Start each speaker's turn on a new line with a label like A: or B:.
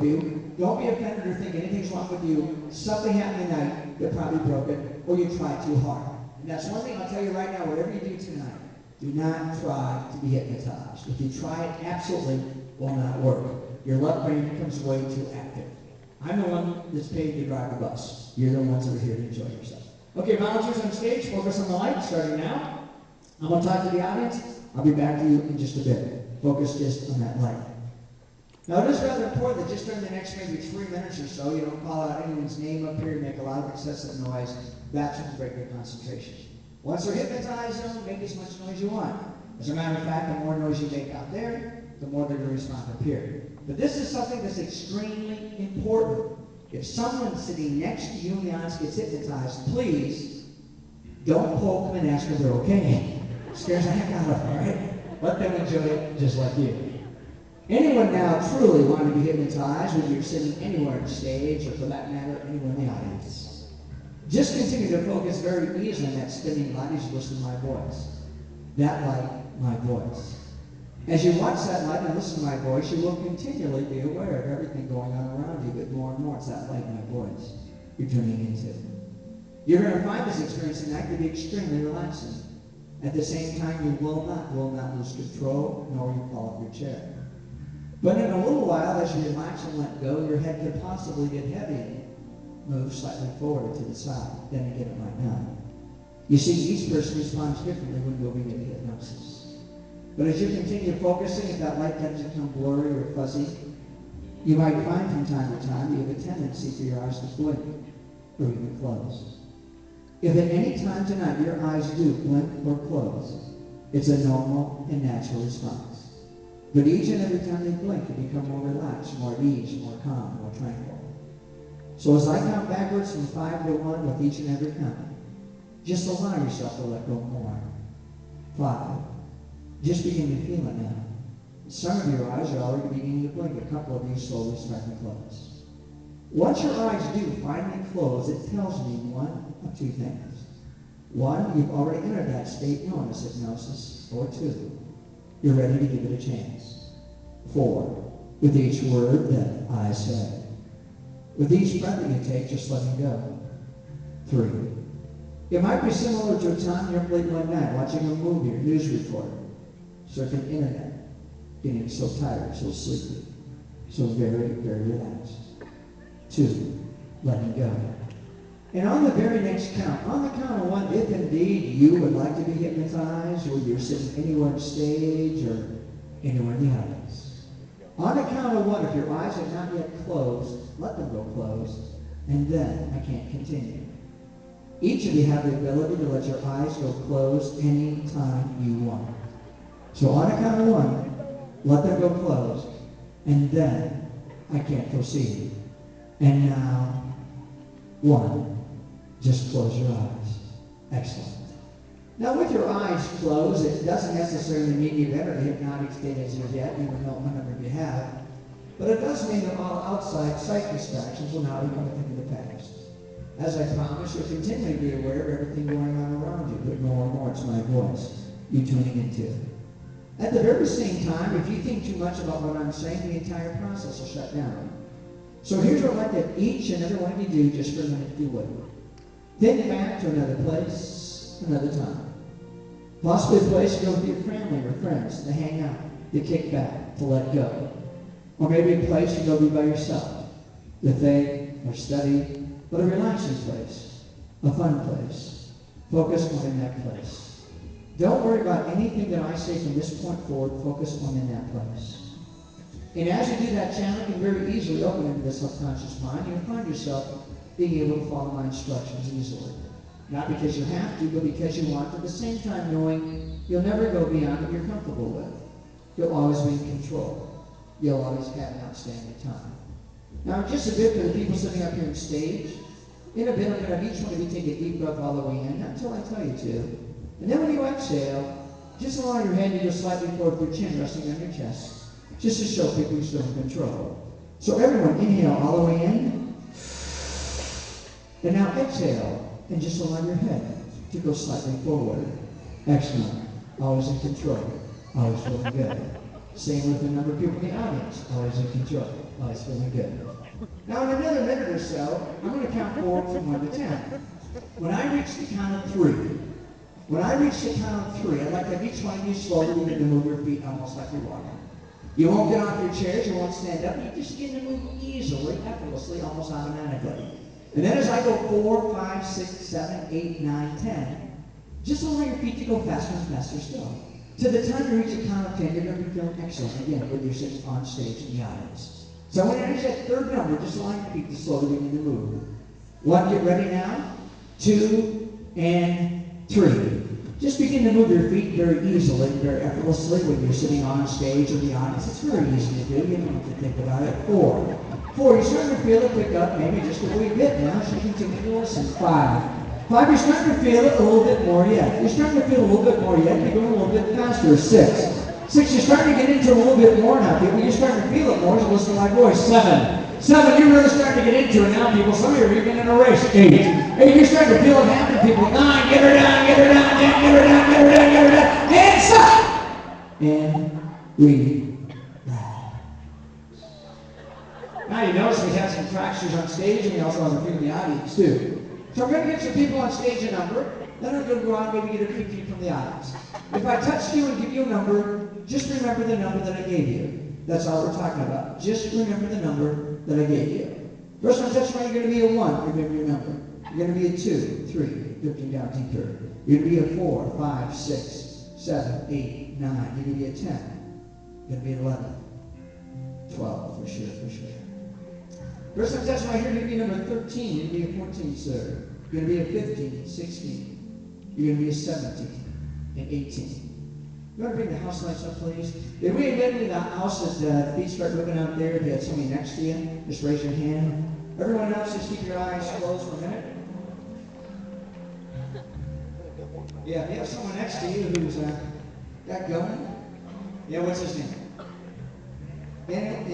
A: for you. Don't be offended or think anything's wrong with you. Something happened tonight, you're probably broken, or you tried too hard. And that's one thing I'll tell you right now, whatever you do tonight, do not try to be hypnotized. If you try it, absolutely will not work. Your left brain becomes way too active. I'm the one that's paid to drive the bus. You're the ones that are here to enjoy yourself. Okay, volunteers on stage, focus on the light, starting now. I'm going to talk to the audience. I'll be back to you in just a bit. Focus just on that light. Now, it is rather important that just during the next maybe 3 minutes or so, you don't call out anyone's name up here, make a lot of excessive noise. That's when you break your concentration. Once they're hypnotized, make as much noise you want. As a matter of fact, the more noise you make out there, the more they're going to respond up here. But this is something that's extremely important. If someone sitting next to you in the audience gets hypnotized, please don't poke them and ask if they're okay. Scares the heck out of them, all right? Let them enjoy it just like you. Anyone now truly wanting to be hypnotized, whether you're sitting anywhere on stage or for that matter, anywhere in the audience, just continue to focus very easily on that spinning light as you listen to my voice. That light, my voice. As you watch that light and listen to my voice, you will continually be aware of everything going on around you, but more and more it's that light, my voice, you're tuning into. You're going to find this experience tonight to be extremely relaxing. At the same time, you will not lose control, nor will you fall off your chair. But in a little while, as you relax and let go, your head could possibly get heavy and move slightly forward or to the side. Then again, it might not. You see, each person responds differently when moving into hypnosis. But as you continue focusing, if that light tends to become blurry or fuzzy, you might find from time to time you have a tendency for your eyes to blink or even close. If at any time tonight your eyes do blink or close, it's a normal and natural response. But each and every time they blink, you become more relaxed, more at ease, more calm, more tranquil. So as I count backwards from 5 to 1 with each and every count, just allow yourself to let go more. 5. Just begin to feel it now. Some of your eyes are already beginning to blink. A couple of you slowly start to close. Once your eyes do finally close, it tells me one of two things. 1, you've already entered that state known as hypnosis. Or 2, you're ready to give it a chance. 4, with each word that I say. With each breath that you take, just letting go. 3, it might be similar to a time you're up late one night watching a movie or news report, surfing the internet, getting so tired, so sleepy, so very, very relaxed. 2, letting go. And on the very next count, on the count of 1, if indeed you would like to be hypnotized, or you're sitting anywhere on stage or anywhere in the audience. On the count of 1, if your eyes are not yet closed, let them go closed, and then I can't continue. Each of you have the ability to let your eyes go closed anytime you want. So on a count of 1, let them go closed, and then I can't proceed. And now, 1. Just close your eyes. Excellent. Now with your eyes closed, it doesn't necessarily mean you've entered a hypnotic state as of yet, even though a number of you have. But it does mean that all outside sight distractions will now become a thing of the past. As I promised, you'll continually be aware of everything going on around you, but more and more it's my voice you're tuning into. At the very same time, if you think too much about what I'm saying, the entire process will shut down. So here's what I'd like that each and every one of you do just for a minute, if you would. Think back to another place, another time. Possibly a place you go with your family or friends to hang out, to kick back, to let go. Or maybe a place you go be by yourself, to think or study, but a relaxing place, a fun place. Focus on in that place. Don't worry about anything that I say from this point forward. Focus on in that place. And as you do that, channel can very easily open into the subconscious mind. You'll find yourself being able to follow my instructions easily. Not because you have to, but because you want, at the same time knowing you'll never go beyond what you're comfortable with. You'll always be in control. You'll always have an outstanding time. Now, just a bit for the people sitting up here on stage. In a bit, I'm going to have each one of you take a deep breath all the way in, until I tell you to. And then when you exhale, just allow your head to go slightly forward with your chin resting on your chest, just to show people you're still in control. So everyone, inhale all the way in. And now exhale, and just allow your head to go slightly forward. Excellent. Always in control. Always feeling good. Same with the number of people in the audience. Always in control. Oh, he's feeling good. Now, in another minute or so, I'm going to count forward from 1 to 10. When I reach the count of 3, I'd like to have each one of you slowly begin to move your feet almost like you're walking. You won't get off your chairs, you won't stand up, you just begin to move easily, effortlessly, almost automatically. And then as I go 4, 5, 6, 7, 8, 9, 10, just allow your feet to go faster and faster still. To the time you reach a count of 10, you're going to be feeling excellent again when you're sitting on stage in the audience. So when you reach that third number, just allow your feet to slowly begin to move. 1, get ready now. 2, and 3. Just begin to move your feet very easily, very effortlessly when you're sitting on stage or the audience. It's very easy to do. You don't have to think about it. 4. 4, you're starting to feel it pick up, maybe just a wee bit now. So continue to listen. 5. 5, you're starting to feel it a little bit more yet. You're starting to feel a little bit more yet. You're going a little bit faster. 6. 6, you're starting to get into a little bit more now, people. You're starting to feel it more, so listen to my voice. 7. 7, you're really starting to get into it now, people. Some of you are even in a race. 8. 8, you're starting to feel it happen, people. 9, get her down, get her down, 10, get her down, get her down, get her down. And stop! And relax. Now you notice we have some fractures on stage, and we also have a few in the audience, too. So we're going to get some people on stage a number. Then we're going to go out and maybe get a few feet from the audience. If I touch you and give you a number, just remember the number that I gave you. That's all we're talking about. Just remember the number that I gave you. First time I touch you, you're going to be a 1. Remember your number. You're going to be a 2, 3, drifting down deeper. You're going to be a 4, 5, 6, 7, 8, 9. You're going to be a 10. You're going to be an 11. 12, for sure, for sure. First time I touch you, you're going to be number 13. You're going to be a 14, sir. You're going to be a 15, 16. You're going to be a 17 and 18. You want to bring the house lights up, please? If we admit in the house that feet start moving out there, if you have somebody next to you, just raise your hand. Everyone else, just keep your eyes closed for a minute. Yeah, if you have someone next to you who's got going. Yeah, what's his name? And